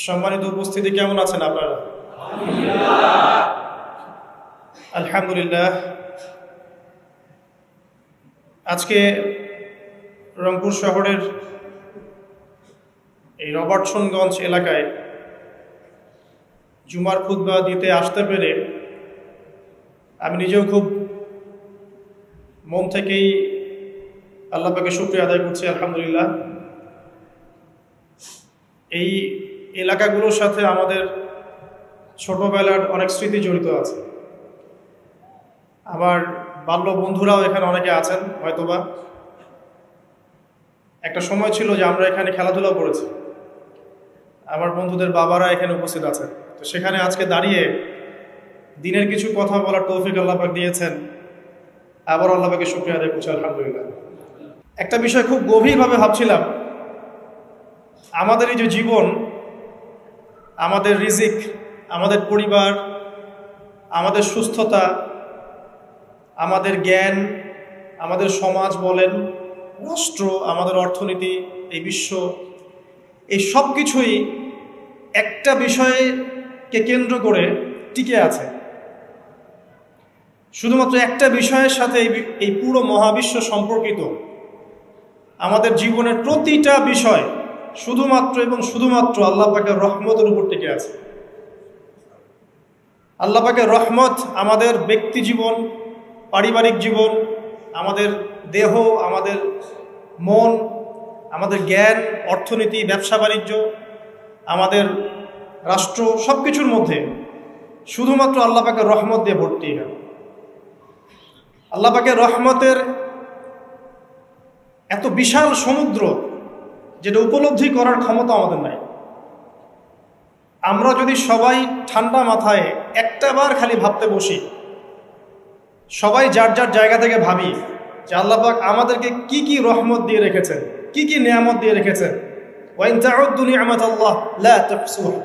সম্মানিত উপস্থিতি, কেমন আছেন আপনারা? আলহামদুলিল্লাহ। আজকে রংপুর শহরের এই রবার্টসনগঞ্জ এলাকায় জুমার খুতবা দিতে আসতে পেরে আমি নিজেও খুব মন থেকেই আল্লাহ পাকে শুকরিয়া আদায় করছি। আলহামদুলিল্লাহ। এই এলাকাগুলোর সাথে আমাদের ছোটবেলার অনেক স্মৃতি জড়িত আছে। আমার বাল্য বন্ধুরাও এখানে অনেকে আছেন হয়তোবা। একটা সময় ছিল যে আমরা এখানে খেলাধুলাও করেছি। আমার বন্ধুদের বাবারা এখানে উপস্থিত আছেন। তো সেখানে আজকে দাঁড়িয়ে দিনের কিছু কথা বলার তৌফিক আল্লাহ পাক দিয়েছেন। আবার আল্লাহ পাকে শুকরিয়া আদায় করছি। আলহামদুলিল্লাহ। একটা বিষয় খুব গভীরভাবে ভাবছিলাম, আমাদের এই যে জীবন, আমাদের রিজিক, আমাদের পরিবার, আমাদের সুস্থতা, আমাদের জ্ঞান, আমাদের সমাজ বলেন, রাষ্ট্র, আমাদের অর্থনীতি, এই বিশ্ব, এই সব কিছুই একটা বিষয়কে কেন্দ্র করে টিকে আছে। শুধুমাত্র একটা বিষয়ের সাথে এই পুরো মহাবিশ্ব সম্পর্কিত। আমাদের জীবনের প্রতিটা বিষয় শুধুমাত্র এবং শুধুমাত্র আল্লাহ পাকের রহমতের উপর টিকে আছে। আল্লাহ পাকের রহমত আমাদের ব্যক্তি জীবন, পারিবারিক জীবন, আমাদের দেহ, আমাদের মন, আমাদের জ্ঞান, অর্থনীতি, ব্যবসা বাণিজ্য, আমাদের রাষ্ট্র, সব কিছুর মধ্যে শুধুমাত্র আল্লাহ পাকের রহমত দিয়ে ভর্তি। আল্লাহ পাকের রহমতের এত বিশাল সমুদ্র, যেটা উপলব্ধি করার ক্ষমতা আমাদের নাই। আমরা যদি সবাই ঠান্ডা মাথায় একটাবার খালি ভাবতে বসি, সবাই যার যার জায়গা থেকে ভাবি যে আল্লাহ পাক আমাদেরকে কি কি রহমত দিয়ে রেখেছেন, কি কি নিয়ামত দিয়ে রেখেছেন। ওয়াইন তাউদ্দু নি'মাতাল্লাহ লা তুহসুহা।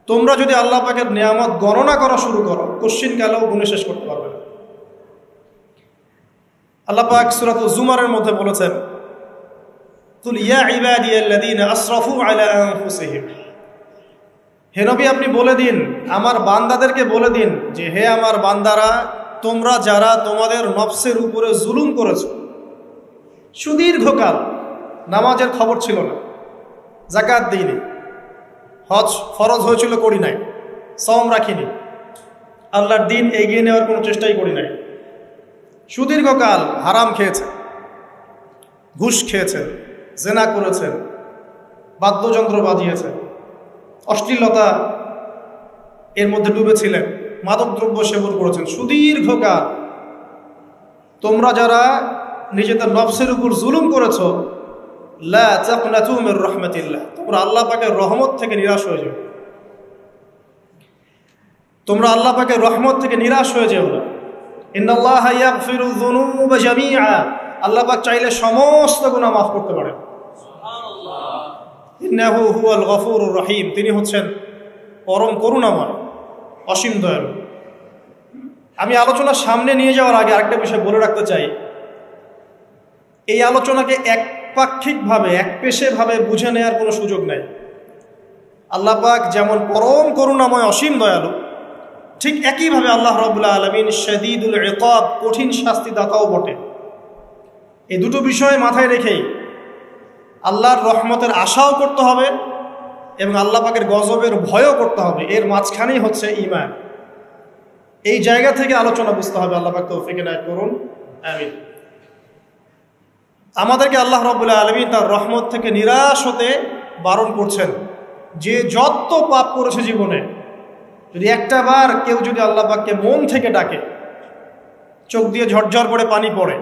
তোমরা যদি আল্লাহ পাকের নিয়ামত গণনা করা শুরু করো, কোশ্চিনকালেও গুণে শেষ করতে পারবে না। আল্লাহ পাক সূরাতুল জুমারের মধ্যে বলেছেন, কুল ইয়া ইবাদিয়াল্লাযীনা আসরাফু আলা আনফুসিহিম। হে নবী, আপনি বলে দিন, আমার বান্দাদেরকে বলে দিন যে হে আমার বান্দারা, তোমরা যারা তোমাদের নফসের উপরে জুলুম করেছো, সুদীর্ঘকাল নামাজের খবর ছিল না, যাকাত দিইনি, হজ ফরজ হয়েছিল করি নাই, সওম রাখিনি, আল্লাহর দিন এগিয়ে নেওয়ার কোনো চেষ্টাই করি নাই, সুদীর্ঘকাল হারাম খেয়েছে, ঘুষ খেয়েছেন, জেনা করেছেন, বাদ্যযন্ত্র বাজিয়েছেন, অশ্লীলতা এর মধ্যে ডুবেছিলেন, মাদকদ্রব্য সেবন করেছেন, সুদীর্ঘকাল তোমরা যারা নিজেদের নফসের উপর জুলুম করেছো, লা তাকনাতু মির রাহমাতিল্লাহ, তোমরা আল্লাহ পাকের রহমত থেকে নিরাশ হয়ে যাও। তোমরা আল্লাহ পাকের রহমত থেকে নিরাশ হয়ে যাও না। ইন্নাল্লাহা ইয়াগফিরু যুনুবা জামিআ। আল্লাহ পাক চাইলে সমস্ত গুনাহ মাফ করতে পারেন। ইন্নাহু হুয়াল গফুরুর রহিম। তিনি হচ্ছেন পরম করুণাময়, অসীম দয়ালু। আমি আলোচনা সামনে নিয়ে যাওয়ার আগে আরেকটা বিষয় বলে রাখতে চাই। এই আলোচনাকে একপাক্ষিকভাবে, একপেশেভাবে বুঝে নেওয়ার কোনো সুযোগ নেই। আল্লাহ পাক যেমন পরম করুণাময়, অসীম দয়ালু, ঠিক একইভাবে আল্লাহ রাব্বুল আলামিন শাদীদুল ইকাব, কঠিন শাস্তিদাতাও বটে। এই দুটো বিষয় মাথায় রেখেই আল্লাহর রহমতের আশাও করতে হবে এবং আল্লাহ পাকের গজবের ভয়ও করতে হবে। এর মাঝখানেই হচ্ছে ঈমান। এই জায়গা থেকে আলোচনা বুঝতে হবে। আল্লাহ পাক তৌফিক এনায়েত করুন, আমিন। আমাদেরকে আল্লাহ রাব্বুল আলামিন তার রহমত থেকে নিরাশ হতে বারণ করছেন। যে যত পাপ করেছে জীবনে, যদি একটা বার কেউ যদি আল্লাহ পাককে মন থেকে ডাকে, চোখ দিয়ে ঝরঝর করে পানি পড়ে,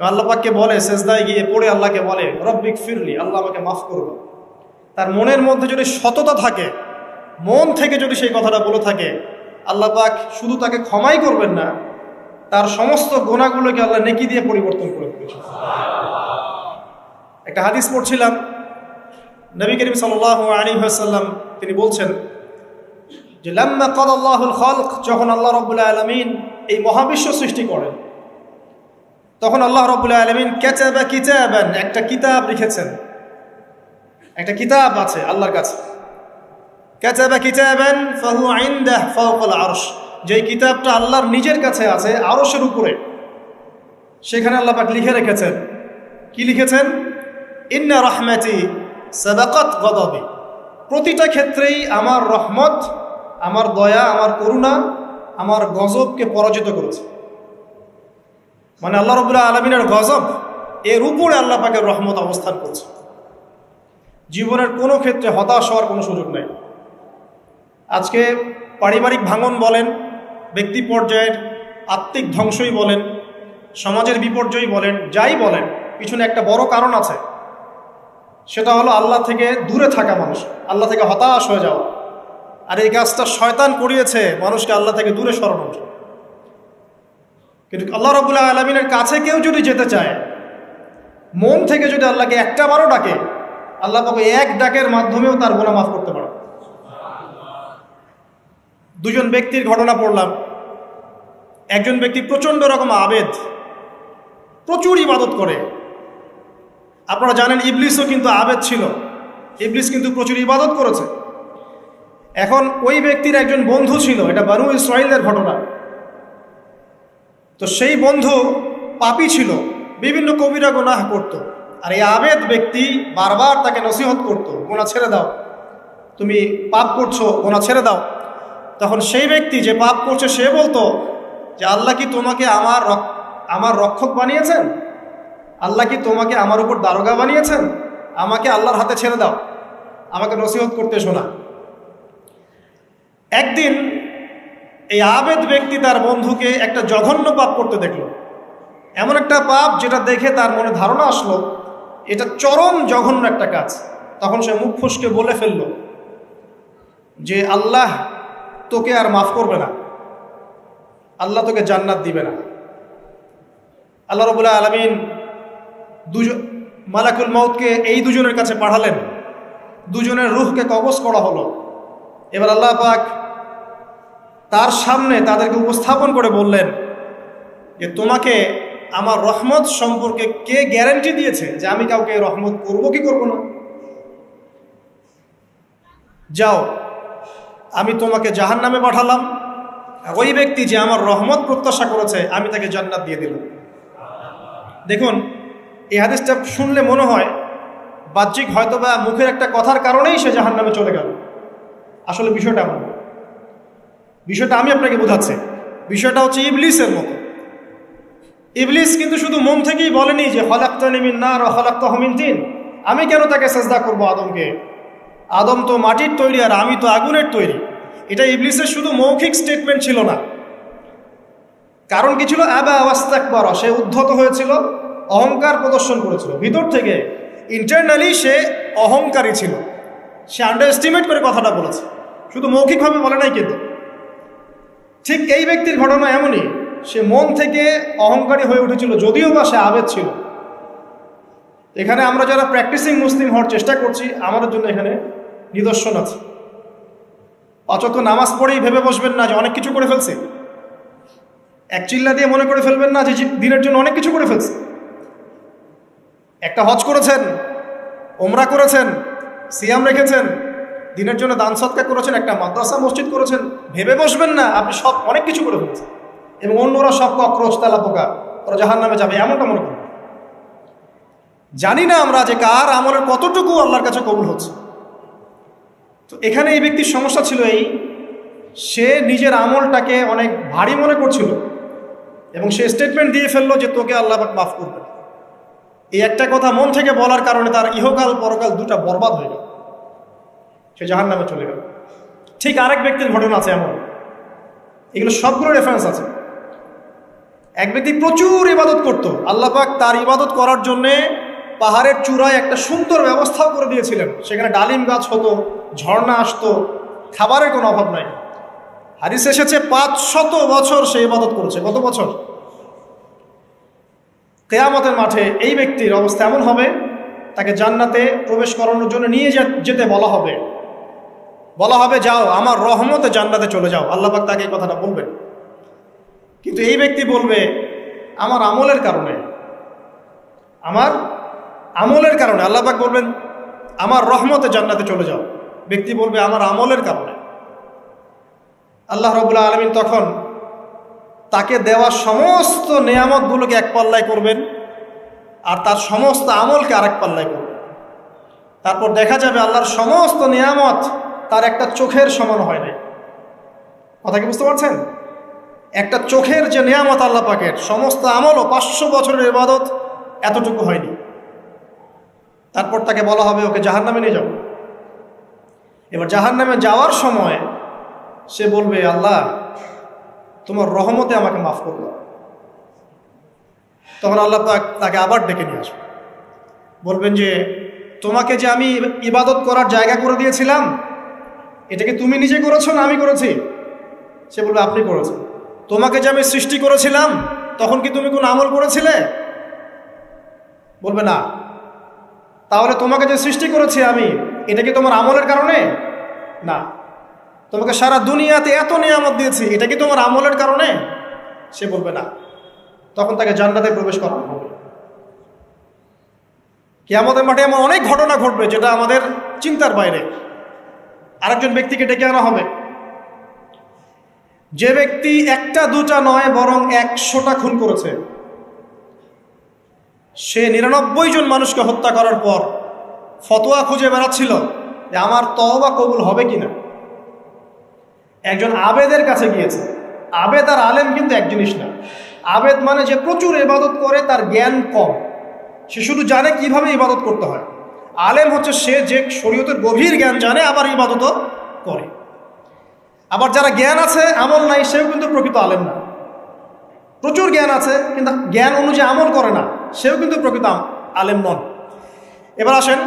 আল্লাহ পাককে বলে, সেজদায় গিয়ে পড়ে আল্লাহকে বলে রব্বিক ফিরলি, আল্লাহ আমাকে মাফ করবে, তার মনের মধ্যে যদি সততা থাকে, মন থেকে যদি সেই কথাটা বলে থাকে, আল্লাহ পাক শুধু তাকে ক্ষমাই করবেন না, তার সমস্ত গুনাহগুলোকে আল্লাহ নেকি দিয়ে পরিবর্তন করে দেবেন। একটা হাদিস পড়ছিলাম, নবী করিম সাল্লাল্লাহু আলাইহি ওয়াসাল্লাম তিনি বলছেন যে লাম্মা কাদাল্লাহুল খালক, যখন আল্লাহ রাব্বুল আলামিন এই মহাবিশ্ব সৃষ্টি করেন, তখন আল্লাহ রাব্বুল আলামিন কাতাবা কিতাবান, একটা কিতাব লিখেছেন। একটা কিতাব আছে আল্লাহর কাছে, কাতাবা কিতাবান ফাহুয়া ইনদাহু ফাওকাল আরশ, যেই কিতাবটা আল্লাহর নিজের কাছে আছে আরশের উপরে। সেখানে আল্লাহ পাক লিখে রেখেছেন, কি লিখেছেন? ইন্না রাহমাতি সাবাকাত গদাবি, প্রতিটা ক্ষেত্রেই আমার রহমত, আমার দয়া, আমার করুণা আমার গজবকে পরাজিত করেছে। মানে আল্লাহ রাব্বুল আলামিনের গজব এর উপরে আল্লাহ পাকের রহমত অবস্থান করছে। জীবনের কোনো ক্ষেত্রে হতাশ হওয়ার কোনো সুযোগ নেই। আজকে পারিবারিক ভাঙন বলেন, ব্যক্তি পর্যায়ের আত্মিক ধ্বংসই বলেন, সমাজের বিপর্যয় বলেন, যাই বলেন, পিছনে একটা বড় কারণ আছে। সেটা হলো আল্লাহ থেকে দূরে থাকা মানুষ, আল্লাহ থেকে হতাশ হয়ে যাওয়া। আর এই কাজটা শয়তান করিয়েছে মানুষকে আল্লাহ থেকে দূরে সরানোর। কিন্তু আল্লাহ রাব্বুল আলামিনের কাছে কেউ যদি যেতে চায়, মন থেকে যদি আল্লাহকে একটা বারও ডাকে, আল্লাহ তাকে এক ডাকের মাধ্যমেও তার গুনাহ মাফ করতে পারে। দুজন ব্যক্তির ঘটনা পড়লাম। একজন ব্যক্তি প্রচণ্ড রকম আবেদ, প্রচুর ইবাদত করে। আপনারা জানেন ইবলিসও কিন্তু আবেদ ছিল, ইবলিস কিন্তু প্রচুর ইবাদত করেছে। এখন ওই ব্যক্তির একজন বন্ধু ছিল, এটা বানু ইসরাঈলের ঘটনা। তো সেই বন্ধু পাপী ছিল, বিভিন্ন কবিরা গুনাহ করত। আর এই আবেদ ব্যক্তি বারবার তাকে নসিহত করত, গুনাহ ছেড়ে দাও, তুমি পাপ করছো, গুনাহ ছেড়ে দাও। তখন সেই ব্যক্তি যে পাপ করছে সে বলতো যে আল্লাহ কি তোমাকে আমার রক্ষক বানিয়েছেন? আল্লাহ কি তোমাকে আমার উপর দারোগা বানিয়েছেন? আমাকে আল্লাহর হাতে ছেড়ে দাও, আমাকে নসিহত করতে শোনা। একদিন এই আবেদ ব্যক্তি তার বন্ধুকে একটা জঘন্য পাপ করতে দেখল, এমন একটা পাপ যেটা দেখে তার মনে ধারণা আসলো এটা চরম জঘন্য একটা কাজ। তখন সে মুখ ফসকে বলে ফেলল যে আল্লাহ তোকে আর মাফ করবে না, আল্লাহ তোকে জান্নাত দিবে না। আল্লাহ রাব্বুল আলামিন মালাকুল মউতকে এই দুজনের কাছে পাঠালেন, দুজনের রূহকে কবজ করা হলো। এবার আল্লাহ পাক তার সামনে তাদেরকে উপস্থাপন করে বললেন যে তোমাকে আমার রহমত সম্পর্কে কে গ্যারান্টি দিয়েছে যে আমি কাউকে রহমত করব কি করব না? যাও, আমি তোমাকে জাহান্নামে পাঠালাম, ওই ব্যক্তি যে আমার রহমত প্রত্যাশা করেছে আমি তাকে জান্নাত দিয়ে দিলাম। দেখুন, এই হাদিসটা শুনলে মনে হয় বাহ্যিক হয়তোবা মুখের একটা কথার কারণেই সে জাহান্নামে চলে গেল। আসলে বিষয়টা এমন, বিষয়টা আমি আপনাকে বোঝাচ্ছি। বিষয়টা হচ্ছে ইবলিসের মতো। ইবলিস কিন্তু শুধু মন থেকেই বলেনি যে খলাকতানি মিন নার ওয়া খলাকতাহু মিন তিন, আমি কেন তাকে সেজদা করব আদমকে, আদম তো মাটির তৈরি আর আমি তো আগুনের তৈরি। এটা ইবলিসের শুধু মৌখিক স্টেটমেন্ট ছিল না, কারণ কি ছিল? আবা ওয়াস্তাকবারা, সে উদ্ধত হয়েছিল, অহংকার প্রদর্শন করেছিল। ভিতর থেকে ইন্টারনালি সে অহংকারী ছিল, সে আন্ডার এস্টিমেট করে কথাটা বলেছে, শুধু মৌখিকভাবে বলে নাই। কিন্তু ঠিক এই ব্যক্তির ঘটনা এমনই, সে মন থেকে অহংকারী হয়ে উঠেছিল, যদিও বা সে আবেদ ছিল। এখানে আমরা যারা প্র্যাকটিসিং মুসলিম হওয়ার চেষ্টা করছি, আমাদের জন্য এখানে নিদর্শন আছে। অচত নামাজ পড়েই ভেবে বসবেন না যে অনেক কিছু করে ফেলছে, এক চিল্লা দিয়ে মনে করে ফেলবেন না যে দিনের জন্য অনেক কিছু করে ফেলছে। একটা হজ করেছেন, ওমরা করেছেন, সিয়াম রেখেছেন, দিনের জন্য দান সৎকার করেছেন, একটা মাদ্রাসা মসজিদ করেছেন, ভেবে বসবেন না আপনি সব অনেক কিছু করে ফেলছেন এবং অন্যরা সব ককরোচ তেলা পোকা, ওরা জাহান্নামে যাবে, এমনটা মনে করেন। জানি না আমরা যে কার আমলের কতটুকু আল্লাহর কাছে কবুল হচ্ছে। তো এখানে এই ব্যক্তির সমস্যা ছিল এই, সে নিজের আমলটাকে অনেক ভারী মনে করছিল এবং সে স্টেটমেন্ট দিয়ে ফেললো যে তোকে আল্লাহ পাক মাফ করবে। এই একটা কথা মন থেকে বলার কারণে তার ইহকাল পরকাল দুটা বরবাদ হয়ে গেল, সে জাহান্নামে চলে গেল। ঠিক আরেক ব্যক্তির ঘটনা আছে এমন, এগুলো সবগুলো রেফারেন্স আছে। এক ব্যক্তি প্রচুর ইবাদত করত, আল্লাহ পাক তার ইবাদত করার জন্যে পাহাড়ের চূড়ায় একটা সুন্দর ব্যবস্থাও করে দিয়েছিলেন, সেখানে ডালিম গাছ হতো, ঝর্ণা আসতো, খাবারের কোনো অভাব নাই। হাদিস এসেছে 500 বছর সে ইবাদত করেছে। কত বছর? কিয়ামতের মাঠে এই ব্যক্তির অবস্থা এমন হবে, তাকে জান্নাতে প্রবেশ করানোর জন্য নিয়ে যেতে বলা হবে যাও আমার রহমতে জান্নাতে চলে যাও। আল্লাহ পাক তাকে এই কথাটা বলবেন, কিন্তু এই ব্যক্তি বলবে আমার আমলের কারণে আল্লাহ পাক বলবেন আমার রহমতে জান্নাতে চলে যাও। ব্যক্তি বলবে আমার আমলের কারণে। আল্লাহ রাব্বুল আলামিন তখন তাকে দেওয়া সমস্ত নেয়ামতগুলোকে এক পাল্লায় করবেন আর তার সমস্ত আমলকে আরেক পাল্লায় করবেন। তারপর দেখা যাবে আল্লাহর সমস্ত নিয়ামত তার একটা চোখের সমান হয় নাই। কথা কি বুঝতে পারছেন? একটা চোখের যে নিয়ামত আল্লাহ পাকের, সমস্ত আমল ও 500 বছরের ইবাদত এতটুকু হয়নি। তারপর তাকে বলা হবে ওকে জাহান্নামে নিয়ে যাও। এবার জাহান্নামে যাওয়ার সময় সে বলবে আল্লাহ তোমার রহমতে আমাকে মাফ করে দাও। তখন আল্লাহ পাক তাকে আবার ডেকে নিয়ে আসবে, বলবেন যে তোমাকে যে আমি ইবাদত করার জায়গা করে দিয়েছিলাম, এটাকে তুমি নিজে করেছো না আমি করেছি? সে বলবে আপনি করেছেন। তোমাকে যে আমি সৃষ্টি করেছিলাম তখন কি তুমি কোনো আমল করেছিলে? বলবে না। তাহলে তোমাকে যে সৃষ্টি করেছি আমি, এটা কি তোমার আমলের কারণে? না। তোমাকে সারা দুনিয়াতে এত নিয়ামত দিয়েছি, এটা কি তোমার আমলের কারণে? সে বলবে না। তখন তাকে জান্নাতে প্রবেশ করানো হবে। কিয়ামতের মাঠে এমন অনেক ঘটনা ঘটবে যেটা আমাদের চিন্তার বাইরে। আরেকজন ব্যক্তিকে ডেকে আনা হবে, যে ব্যক্তি একটা দুটা নয় বরং 100টা খুন করেছে। সে 99 জন মানুষকে হত্যা করার পর ফতোয়া খুঁজে বেড়াচ্ছিল যে আমার তওবা কবুল হবে কিনা। একজন আবেদের কাছে গিয়েছে। আবেদ আর আলেম কিন্তু এক জিনিস না। আবেদ মানে যে প্রচুর ইবাদত করে, তার জ্ঞান কম, সে শুধু জানে কিভাবে ইবাদত করতে হয়। আলেম হচ্ছে সে যে শরীয়তের গভীর জ্ঞান জানে আবার ইবাদতও করে। আবার যারা জ্ঞান আছে আমল নাই, সেও কিন্তু প্রকৃত আলেম না। প্রচুর জ্ঞান আছে কিন্তু জ্ঞান অনুযায়ী আমল করে না, সেও কিন্তু প্রকৃত আলেম নন। এবার আসেন,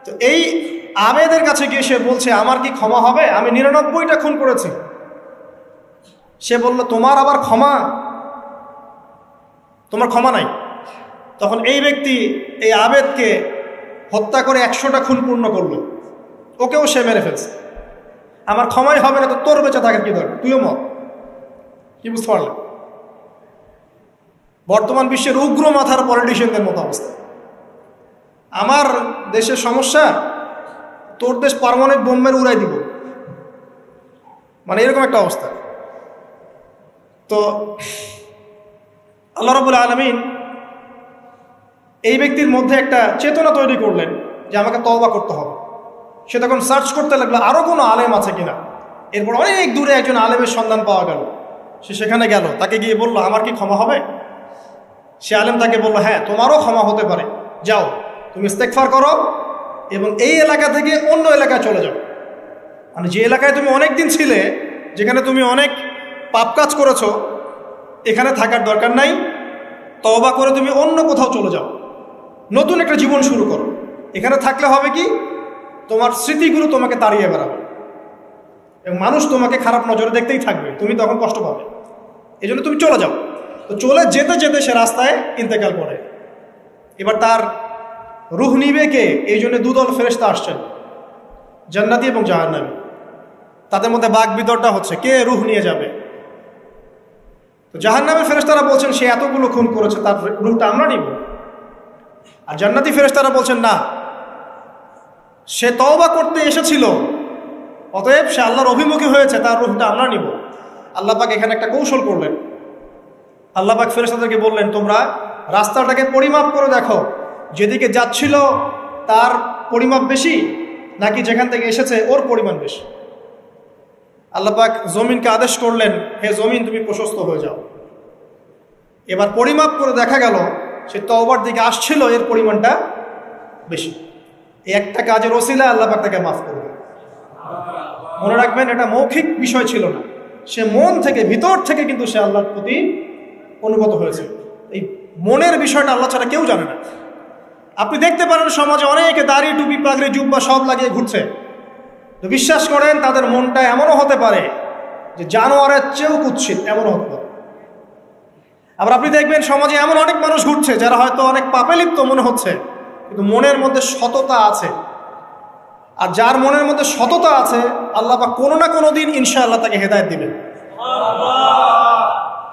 তো এই আবেদের কাছে গিয়ে সে বলছে আমার কি ক্ষমা হবে? আমি 99টা খুন করেছি। সে বলল তোমার আবার ক্ষমা? তোমার ক্ষমা নাই। তখন এই ব্যক্তি এই আবেদকে হত্যা করে 100টা খুন পূর্ণ করলো, ওকেও সে মেরে ফেলছে। আমার ক্ষমাই হবে না তো তোর বেঁচে থাকার কি দরকার, তুইও মত। কি বুঝতে পারলেন? বর্তমান বিশ্বের উগ্র মাথার পলিটিশিয়ানদের মতো অবস্থা। আমার দেশের সমস্যা, তোর দেশ পারমাণবিক বোম্বের উড়াই দিব, মানে এরকম একটা অবস্থা। তো আল্লাহ রাব্বুল আলামিন এই ব্যক্তির মধ্যে একটা চেতনা তৈরি করলেন যে আমাকে তওবা করতে হবে। সে তখন সার্চ করতে লাগলো আরও কোনো আলেম আছে কিনা। এরপর অনেক দূরে একজন আলেমের সন্ধান পাওয়া গেল। সে সেখানে গেল, তাকে গিয়ে বলল আমার কি ক্ষমা হবে? সে আলেম তাকে বলল হ্যাঁ তোমারও ক্ষমা হতে পারে, যাও তুমি ইস্তেগফার করো এবং এই এলাকা থেকে অন্য এলাকায় চলে যাও। মানে যে এলাকায় তুমি অনেক দিন ছিলে, যেখানে তুমি অনেক পাপ কাজ করেছো, এখানে থাকার দরকার নাই। তওবা করে তুমি অন্য কোথাও চলে যাও, নতুন একটা জীবন শুরু করো। এখানে থাকলে হবে কি, তোমার স্মৃতিগুলো তোমাকে তাড়িয়ে বেড়াবে এবং মানুষ তোমাকে খারাপ নজরে দেখতেই থাকবে, তুমি তখন কষ্ট পাবে। এই জন্য তুমি চলে যাও। তো চলে যেতে যেতে সে রাস্তায় ইন্তেকাল করে। এবার তার রুহ নিবে কে? এই জন্য দুদল ফেরেশতা আসছেন, জান্নাতি এবং জাহান্নামী। তাদের মধ্যে বাক বিতরটা হচ্ছে কে রুহ নিয়ে যাবে। তো জাহান্নামের ফেরেশতারা বলছেন সে এতগুলো খুন করেছে, তার রুহটা আমরা নিব। আর জান্নাতি ফেরেশতারা বলছেন না, সে তওবা করতে এসেছিল, অতএব সে আল্লাহর অভিমুখী হয়েছে, তার রুহটা আমরা নিব। আল্লাহ পাক এখানে একটা কৌশল করলেন। আল্লাহ পাক ফেরেশতাদেরকে বললেন তোমরা রাস্তাটাকে পরিমাপ করে দেখো, যেদিকে যাচ্ছিল তার পরিমাপ বেশি নাকি যেখান থেকে এসেছে ওর পরিমাণ বেশি। আল্লাহ পাক জমিনকে আদেশ করলেন হে জমিন তুমি প্রশস্ত হয়ে যাও। এবার পরিমাপ করে দেখা গেল সে তওবার দিকে আসছিল, এর পরিমাণটা বেশি। এই একটা কাজের ওসিলা আল্লাহ পাক তাকে মাফ করবে। মনে রাখবেন এটা মৌখিক বিষয় ছিল না, সে মন থেকে ভিতর থেকে কিন্তু সে আল্লাহর প্রতি অনুগত হয়েছে। এই মনের বিষয়টা আল্লাহ ছাড়া কেউ জানে না। আপনি দেখতে পারেন সমাজে অনেকে দাড়ি টুপি পাগড়ি জুব্বা সব লাগিয়ে ঘুরছে, তো বিশ্বাস করেন তাদের মনটা এমনও হতে পারে যে জানোয়ারের চেয়েও কুৎসিত, এমনও হতে পারে। আবার আপনি দেখবেন সমাজে এমন অনেক মানুষ ঘুরছে যারা হয়তো অনেক পাপে লিপ্ত মনে হচ্ছে, কিন্তু মনের মধ্যে সততা আছে। আর যার মনের মধ্যে সততা আছে আল্লাহ পাক কোনো না কোনো দিন ইনশাআল্লাহ তাকে হেদায়েত দিবেন।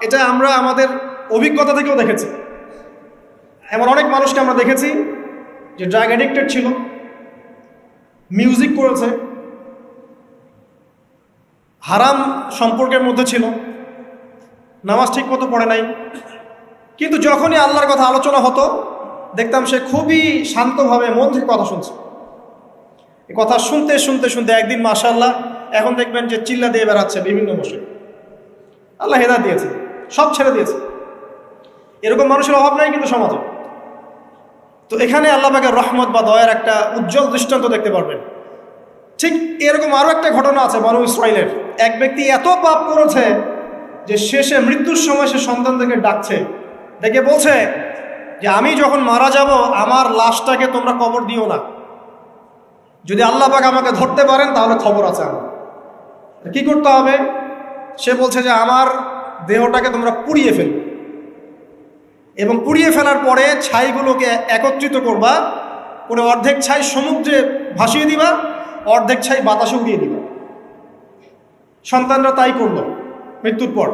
এটা আমরা আমাদের অভিজ্ঞতা থেকেও দেখেছি। এমন অনেক মানুষকে আমরা দেখেছি যে ড্রাগ অ্যাডিক্টেড ছিল, মিউজিক করেছে, হারাম সম্পর্কের মধ্যে ছিল, নামাজ ঠিক মতো পড়ে নাই। কিন্তু যখনই আল্লাহর কথা আলোচনা হতো দেখতাম সে খুবই শান্তভাবে মন থেকে কথা শুনছে। এই কথা শুনতে শুনতে শুনতে একদিন মাশাআল্লাহ এখন দেখবেন যে চিল্লা দিয়ে বেড়াচ্ছে বিভিন্ন বসে। আল্লাহ হেদায়েত দিয়েছে, সব ছেড়ে দিয়েছে। এরকম মানুষের অভাব নাই কিন্তু সমাজে। তো এখানে আল্লাহ পাকের রহমত বা দয়ার একটা উজ্জ্বল দৃষ্টান্ত দেখতে পারবেন। ঠিক এরকম আরও একটা ঘটনা আছে বনু ইসরাইলের। এক ব্যক্তি এত পাপ করেছে যে শেষে মৃত্যুর সময় সে সন্তানদেরকে ডাকছে, ডেকে বলছে যে আমি যখন মারা যাব আমার লাশটাকে তোমরা কবর দিও না, যদি আল্লাহ পাক আমাকে ধরতে পারেন তাহলে খবর আছে আমার। কি করতে হবে? সে বলছে যে আমার দেহটাকে তোমরা পুড়িয়ে ফেলবে এবং পুড়িয়ে ফেলার পরে ছাইগুলোকে একত্রিত করবা, করে অর্ধেক ছাই সমুদ্রে ভাসিয়ে দিবা, অর্ধেক ছাই বাতাসে উড়িয়ে দিবা। সন্তানরা তাই করলো। মৃত্যুর পর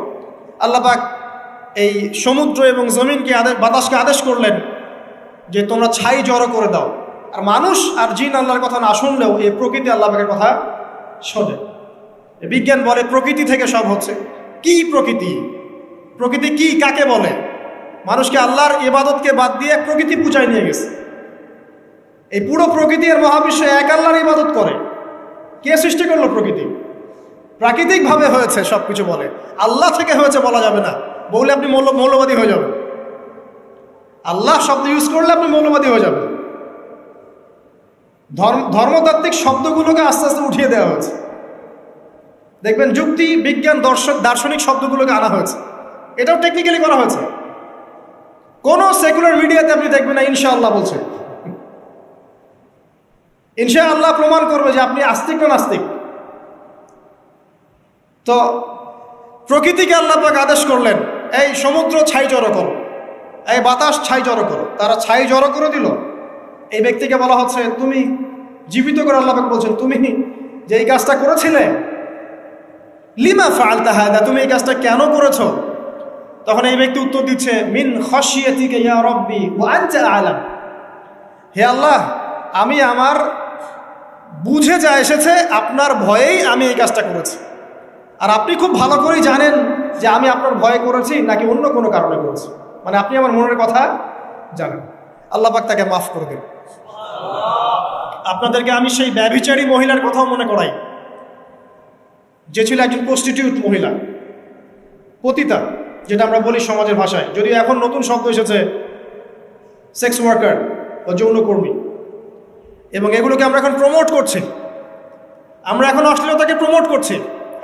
আল্লাহ পাক এই সমুদ্র এবং জমিনকে বাতাসকে আদেশ করলেন যে তোমরা ছাই জড়ো করে দাও। আর মানুষ আর জিন আল্লাহর কথা না শুনলেও এই প্রকৃতি আল্লাহ পাকের কথা শোনে। বিজ্ঞান বলে প্রকৃতি থেকে সব হচ্ছে। কি প্রকৃতি? প্রকৃতি কি, কাকে বলে? মানুষকে আল্লাহর ইবাদতকে বাদ দিয়ে প্রকৃতি পূজায় নিয়ে গেছে। এই পুরো প্রকৃতি আর মহাবিশ্বে এক আল্লাহর ইবাদত করে। কে সৃষ্টি করলো প্রকৃতি? প্রাকৃতিকভাবে হয়েছে সব কিছু বলে, আল্লাহ থেকে হয়েছে বলা যাবে না। বললে আপনি মৌলবাদী হয়ে যাবেন। আল্লাহ শব্দ ইউজ করলে আপনি মৌলবাদী হয়ে যাবেন। ধর্মতাত্ত্বিক শব্দগুলোকে আস্তে আস্তে উঠিয়ে দেওয়া হয়েছে। দেখবেন যুক্তি, বিজ্ঞান, দার্শনিক শব্দগুলোকে আনা হয়েছে। এটাও টেকনিক্যালি করা হয়েছে। কোন সেকুলার মিডিয়াতে আপনি দেখবেন না ইনশাআল্লাহ বলছে। ইনশাআল্লাহ প্রমাণ করবে যে আপনি আস্তিক না নাস্তিক। তো প্রকৃতিকে আল্লাহ পাক আদেশ করলেন এই সমুদ্র ছাই জড়ো করো, এই বাতাস ছাই জড়ো করো। তারা ছাই জড়ো করে দিল। এই ব্যক্তিকে বলা হচ্ছে তুমি জীবিত করে আল্লাহ পাক বলছেন তুমি যে এই কাজটা করেছিলে, লিমা ফাআলতা হাদা, তুমি এই কাজটা কেন করেছো? তখন এই ব্যক্তি উত্তর দিচ্ছে মিন খাশিয়াতিকা ইয়া রাব্বি ওয়া আনতা আ'লাম। হে আল্লাহ, আমি আমার বুঝে যা এসেছে আপনার ভয়েই আমি এই কাজটা করেছি, আর আপনি খুব ভালো করেই জানেন যে আমি আপনার ভয়ে করেছি নাকি অন্য কোনো কারণে করেছি। মানে আপনি আমার মনের কথা জানেন। আল্লাহ পাক তাকে মাফ করে দিন। আপনাদেরকে আমি সেই ব্যভিচারী মহিলার কথাও মনে করাই, যে ছিল একজন প্রস্টিটিউট মহিলা, পতিতা, যেটা আমরা বলি সমাজের ভাষায়। যদিও এখন নতুন শব্দ এসেছে সেক্স ওয়ার্কার বা যৌনকর্মী, এবং এগুলোকে আমরা এখন প্রমোট করছি। আমরা এখন অশ্লীলতাকে প্রমোট করছি।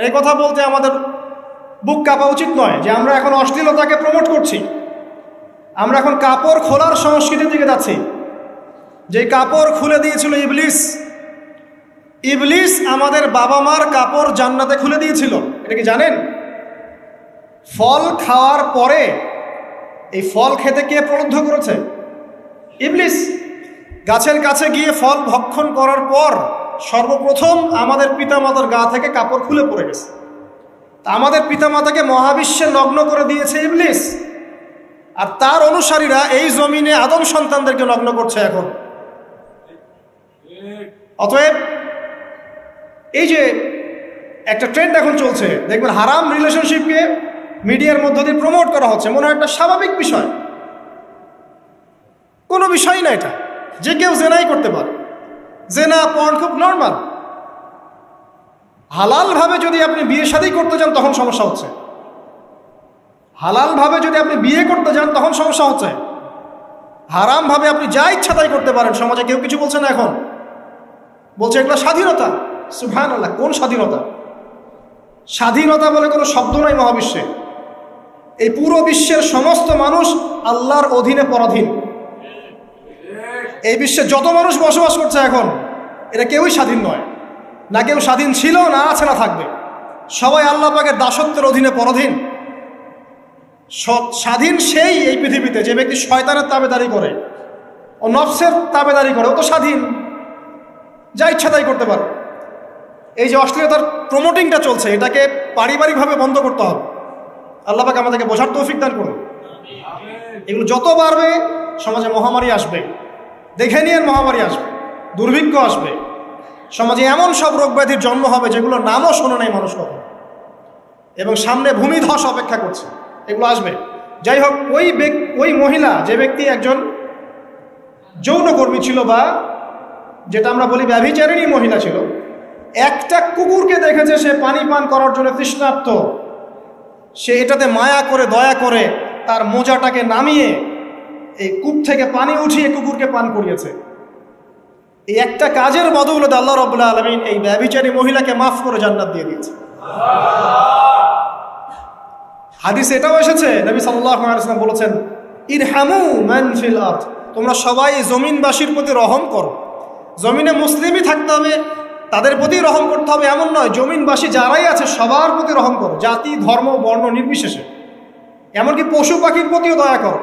এই কথা বলতে আমাদের বুক কাঁপা উচিত নয় যে আমরা এখন অশ্লীলতাকে প্রমোট করছি। আমরা এখন কাপড় খোলার সংস্কৃতির দিকে যাচ্ছি। যে কাপড় খুলে দিয়েছিল ইবলিস। ইবলিস আমাদের বাবা মার কাপড় জান্নাতে খুলে দিয়েছিল, এটা কি জানেন? ফল খাওয়ার পরে এই ফল খেতে কে প্রলুব্ধ করেছে? ইবলিস। গাছের কাছে গিয়ে ফল ভক্ষণ করার পর সর্বপ্রথম আমাদের পিতামাতার গা থেকে কাপড় খুলে পড়ে গেছে। তা আমাদের পিতামাতাকে মহাবিশ্বে নগ্ন করে দিয়েছে ইবলিস, আর তার অনুসারীরা এই জমিনে আদম সন্তানদেরকে নগ্ন করছে এখন। অতএব এই যে একটা ট্রেন্ড এখন চলছে, দেখবেন হারাম রিলেশনশিপকে মিডিয়ার মধ্য দিয়ে প্রমোট করা হচ্ছে, মনে হয় একটা স্বাভাবিক বিষয়। কোনো বিষয় না এটা, যে কেউ জেনাই করতে পারে। জেনা পর্ন খুব নর্মাল। হালালভাবে যদি আপনি বিয়ে শাদী করতে যান তখন সমস্যা হচ্ছে। হালালভাবে যদি আপনি বিয়ে করতে যান তখন সমস্যা হচ্ছে। হারামভাবে আপনি যা ইচ্ছা তাই করতে পারেন, সমাজে কেউ কিছু বলছে না। এখন বলছে এগুলো স্বাধীনতা। সুবহানাল্লাহ, কোন স্বাধীনতা? স্বাধীনতা বলে কোনো শব্দ নাই মহাবিশ্বে। এই পুরো বিশ্বের সমস্ত মানুষ আল্লাহর অধীনে পরাধীন। এই বিশ্বে যত মানুষ বসবাস করছে এখন, এরা কেউই স্বাধীন নয়। না কেউ স্বাধীন ছিল, না আছে, না থাকবে। সবাই আল্লাহ পাকের দাসত্বের অধীনে পরাধীন। স্বাধীন সেই এই পৃথিবীতে যে ব্যক্তি শয়তানের তাবেদারি করে, ও নফসের তাবেদারি করে, ও তো স্বাধীন, যা ইচ্ছা তাই করতে পারে। এই যে অশ্লীলতার প্রমোটিংটা চলছে, এটাকে পারিবারিকভাবে বন্ধ করতে হবে। আল্লাহ পাক আমাদেরকে বোঝার তৌফিক দান করুন। এগুলো যত বাড়বে সমাজে মহামারী আসবে, দেখে নিয়ে মহামারী আসবে, দুর্ভিক্ষ আসবে, সমাজে এমন সব রোগ ব্যাধির জন্ম হবে যেগুলো নামও শোনে নাই মানুষ কখন, এবং সামনে ভূমিধস অপেক্ষা করছে, এগুলো আসবে। যাই হোক, ওই মহিলা, যে ব্যক্তি একজন যৌনকর্মী ছিল, বা যেটা আমরা বলি ব্যভিচারিণী মহিলা ছিল, একটা কুকুরকে দেখেছে সে পানি পান করার জন্য তৃষ্ণার্ত, সে এটাতে মায়া করে, দয়া করে তার মোজাটাকে নামিয়ে এই কূপ থেকে পানি উঠিয়ে কুকুরকে পান করিয়েছে। এই একটা কাজের বদৌলতে আল্লাহ রাব্বুল আলামিন এই ব্যভিচারী মহিলাকে মাফ করে জান্নাত দিয়ে দিয়েছে। হাদিসে এটাও এসেছে, নবী সাল্লাল্লাহু আলাইহি ওয়াসাল্লাম বলেছেন, ইরহামু মান ফিল আরদ, তোমরা সবাই জমিনবাসীর প্রতি রহম করো। জমিনে মুসলিমই থাকতে হবে, তাদের প্রতি রহম করতে হবে এমন নয়, জমিনবাসী যারাই আছে সবার প্রতি রহম করো, জাতি ধর্ম বর্ণ নির্বিশেষে, এমনকি পশু পাখির প্রতিও দয়া করো।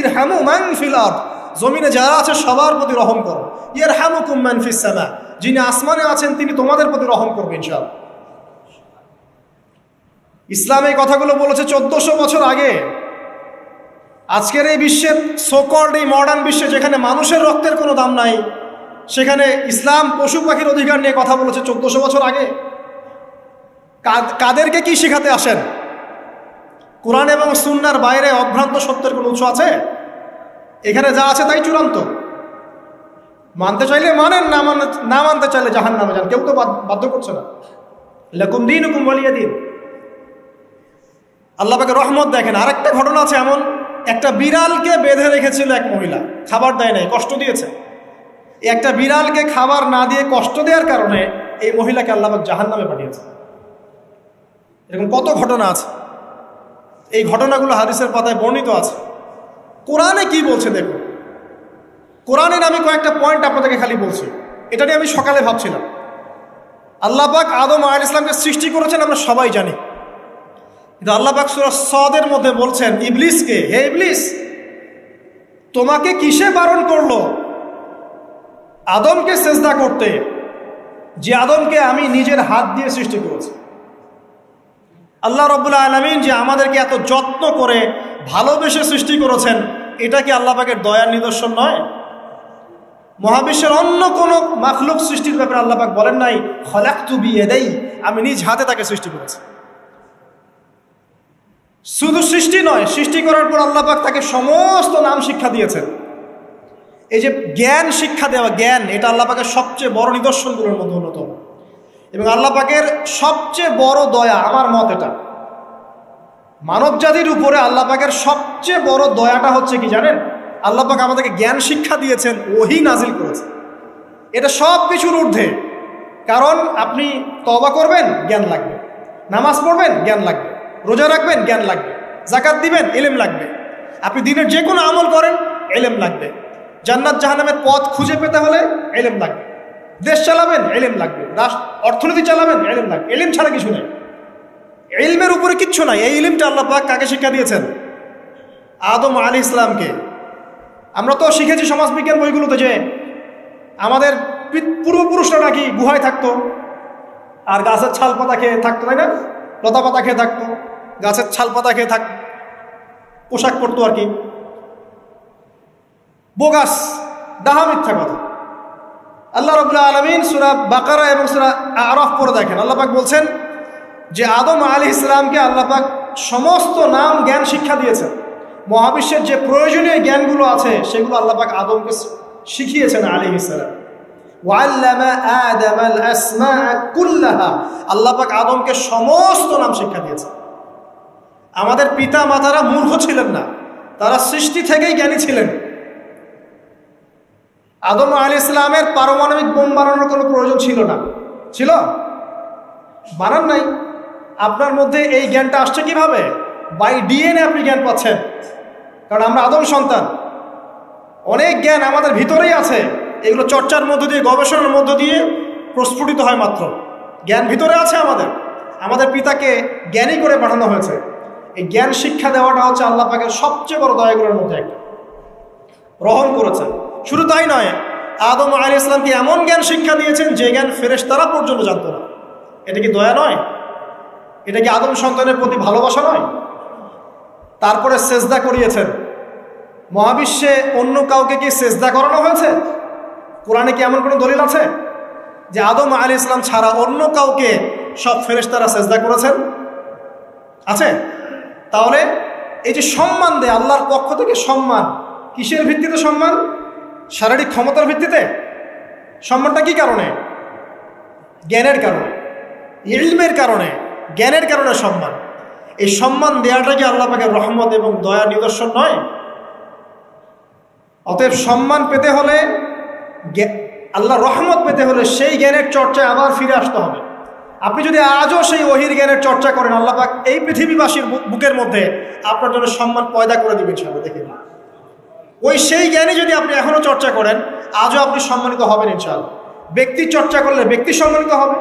ইরহামু মান ফিল আরদ, জমিনে যারা আছে সবার প্রতি রহম করো। ইয়ারহামুকুম মান ফিস সামা, যিনি আসমানে আছেন তিনি তোমাদের প্রতি রহম করবেন ইনশাআল্লাহ। ইসলাম এই কথাগুলো বলেছে 1400 বছর আগে। আজকের এই বিশ্বের সোকল্ড এই মডার্ন বিশ্বে, যেখানে মানুষের রক্তের কোনো দাম নাই, সেখানে ইসলাম পশু পাখির অধিকার নিয়ে কথা বলেছে 1400 বছর আগে। কাদেরকে কি শিখাতে আসেন? কোরআন এবং সুন্নাহর বাইরে অভ্রান্ত সত্যের কোনো উৎস আছে? এখানে যা আছে তাই চূড়ান্ত। মানতে চাইলে মানেন, না মানতে চাইলে জাহান্নামে যান, কেউ তো বাধ্য করছে না। লাকুম দীনুকুম ওয়ালিয়া দীন। আল্লাহ পাকের রহমত দেখেন, আরেকটা ঘটনা আছে এমন, একটা বিড়ালকে বেঁধে রেখেছিল এক মহিলা, খাবার দেয় নাই, কষ্ট দিয়েছে। একটা বিড়ালকে খাবার না দিয়ে কষ্ট দেওয়ার কারণে এই মহিলাকে আল্লাহ পাক জাহান্নামে পাঠিয়েছে। এরকম কত ঘটনা আছে, এই ঘটনাগুলো হাদিসের পাতায় বর্ণিত আছে। কোরআনে কি বলছে দেখুন। কোরআনের আমি কয়েকটা পয়েন্ট আপনাদেরকে খালি বলছি, এটা নিয়ে আমি সকালে ভাবছিলাম। আল্লাহ পাক আদম আলাইহিস সালামকে সৃষ্টি করেছেন আমরা সবাই জানি, কিন্তু আল্লাহ পাক সূরা সদের মধ্যে বলছেন ইবলিসকে, হে ইবলিস, তোমাকে কিসে বারণ করলো আদমকে সেজদা করতে, যে আদমকে আমি নিজের হাত দিয়ে সৃষ্টি করেছি। আল্লাহ রাব্বুল আলামিন যে আমাদেরকে এত যত্ন করে ভালোবেসে সৃষ্টি করেছেন, এটা কি আল্লাহ পাকের দয়ার নিদর্শন নয়? মহাবিশ্বের অন্য কোনো মাখলুক সৃষ্টির ব্যাপারে আল্লাহ পাক বলেন নাই খলাকতু বিয়াদাই, আমি নিজ হাতে তাকে সৃষ্টি করেছি। শুধু সৃষ্টি নয়, সৃষ্টি করার পর আল্লাহ পাক তাকে সমস্ত নাম শিক্ষা দিয়েছেন। এই যে জ্ঞান শিক্ষা দেওয়া, জ্ঞান, এটা আল্লাহ পাকের সবচেয়ে বড় নিদর্শনগুলোর মধ্যে অন্যতম। এবং আল্লাহ পাকের সবচেয়ে বড় দয়া, আমার মত এটা, মানব জাতির উপরে আল্লাহ পাকের সবচেয়ে বড় দয়াটা হচ্ছে কি জানেন? আল্লাহ পাক আমাদেরকে জ্ঞান শিক্ষা দিয়েছেন, ওহী নাজিল করেছেন। এটা সব কিছুর ঊর্ধ্বে। কারণ আপনি তওবা করবেন, জ্ঞান লাগবে। নামাজ পড়বেন, জ্ঞান লাগবে। রোজা রাখবেন, জ্ঞান লাগবে। যাকাত দিবেন, ইলম লাগবে। আপনি দিনের যে কোনো আমল করেন, ইলম লাগবে। জান্নাত জাহান্নামের পথ খুঁজে পেতে হলে ইলম লাগবে। দেশ চালাবেন, ইলম লাগবে। অর্থনীতি চালাবেন, ইলম লাগবে। ইলম ছাড়া কিছু নেই, ইলমের উপরে কিচ্ছু নাই। এই ইলমটা আল্লাহ পাক কাকে শিক্ষা দিয়েছেন? আদম আলাইহিস সালামকে। আমরা তো শিখেছি সমাজবিজ্ঞান বইগুলোতে যে আমাদের পূর্বপুরুষরা নাকি গুহায় থাকতো, আর গাছের ছাল পাতা খেয়ে থাকতো, তাই না? লতা পাতা খেয়ে থাকতো, গাছের ছাল পাতা খেয়ে থাকতো, পোশাক পরতো আর কি। বোগাস, ডাহা, মিথ্যা কথা। আল্লাহ রাব্বুল আলামিন সূরা বাকারা এবং সূরা আরাফ পড়ে দেখেন, আল্লাহ পাক বলছেন যে আদম আলাইহিস সালামকে আল্লাহ পাক সমস্ত নাম জ্ঞান শিক্ষা দিয়েছেন। মহাবিশ্বের যে প্রয়োজনীয় জ্ঞানগুলো আছে সেগুলো আল্লাহ পাক আদমকে শিখিয়েছেন আলাইহিস সালাম। ওয়াল্লামা আদামাল আসমাআ কুল্লাহা, আল্লাহ পাক আদমকে সমস্ত নাম শিক্ষা দিয়েছেন। আমাদের পিতা মাতারা মূর্খ ছিলেন না, তারা সৃষ্টি থেকেই জ্ঞানী ছিলেন। আদম আলাইহিস সালামের পারমাণবিক বোম বানানোর কোনো প্রয়োজন ছিল না, ছিল? বানান নাই। আপনার মধ্যে এই জ্ঞানটা আসছে কিভাবে? বাই ডিএনএ আপনি জ্ঞান পাচ্ছেন, কারণ আমরা আদম সন্তান। অনেক জ্ঞান আমাদের ভিতরেই আছে, এগুলো চর্চার মধ্য দিয়ে, গবেষণার মধ্য দিয়ে প্রস্ফুটিত হয় মাত্র। জ্ঞান ভিতরে আছে আমাদের, আমাদের পিতাকে জ্ঞানী করে পাঠানো হয়েছে। এই জ্ঞান শিক্ষা দেওয়াটা হচ্ছে আল্লাহ পাকের সবচেয়ে বড় দয়াগুলোর মধ্যে একটা, রহম করেছেন। শুধু তাই নয়, আদম আলাইহিস সালামকে এমন জ্ঞান শিক্ষা দিয়েছেন যে জ্ঞান ফেরেশতারা পর্যন্ত জানতো না। এটা কি দয়া নয়? এটা কি আদম সন্তানের প্রতি ভালোবাসা নয়? তারপরে সেজদা করিয়েছেন। মহাবিশ্বে অন্য কাউকে কি সেজদা করানো হয়েছে? কোরআনে কি এমন কোনো দলিল আছে? যে আদম আলাইহিস সালাম ছাড়া অন্য কাউকে সব ফেরেশতারা সেজদা করেছেন? আছে? তাহলে এই যে সম্মান দেয় আল্লাহর পক্ষ থেকে, সম্মান কিসের ভিত্তিতে সম্মান? শারীরিক ক্ষমতার ভিত্তিতে? সম্মানটা কি কারণে? জ্ঞানের কারণে, ইলমের কারণে, জ্ঞানের কারণে সম্মান। এই সম্মান দেওয়াটা কি আল্লাহ পাকের রহমত এবং দয়ার নিদর্শন নয়? অতএব সম্মান পেতে হলে, আল্লাহর রহমত পেতে হলে সেই জ্ঞানের চর্চায় আবার ফিরে আসতে হবে। আপনি যদি আজও সেই ওহির জ্ঞানের চর্চা করেন, আল্লাহ পাক এই পৃথিবীবাসীর বুকের মধ্যে আপনার জন্য সম্মান পয়দা করে দিবেন ইনশাআল্লাহ। দেখে নিন, ওই সেই জ্ঞানী যদি আপনি এখনো চর্চা করেন, আজও আপনি সম্মানিত হবেন ইনশাআল্লাহ। ব্যক্তির চর্চা করলে ব্যক্তি সম্মানিত হবে,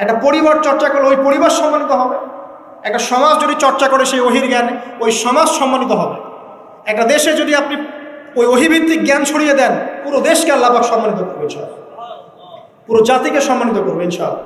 একটা পরিবার চর্চা করলে ওই পরিবার সম্মানিত হবে, একটা সমাজ যদি চর্চা করে সেই ওহির জ্ঞান, ওই সমাজ সম্মানিত হবে। একটা দেশে যদি আপনি ওই ওহিভিত্তিক জ্ঞান ছড়িয়ে দেন, পুরো দেশকে আল্লাহ পাক সম্মানিত করবে ইনশাআল্লাহ, পুরো জাতিকে সম্মানিত করবে ইনশাআল্লাহ।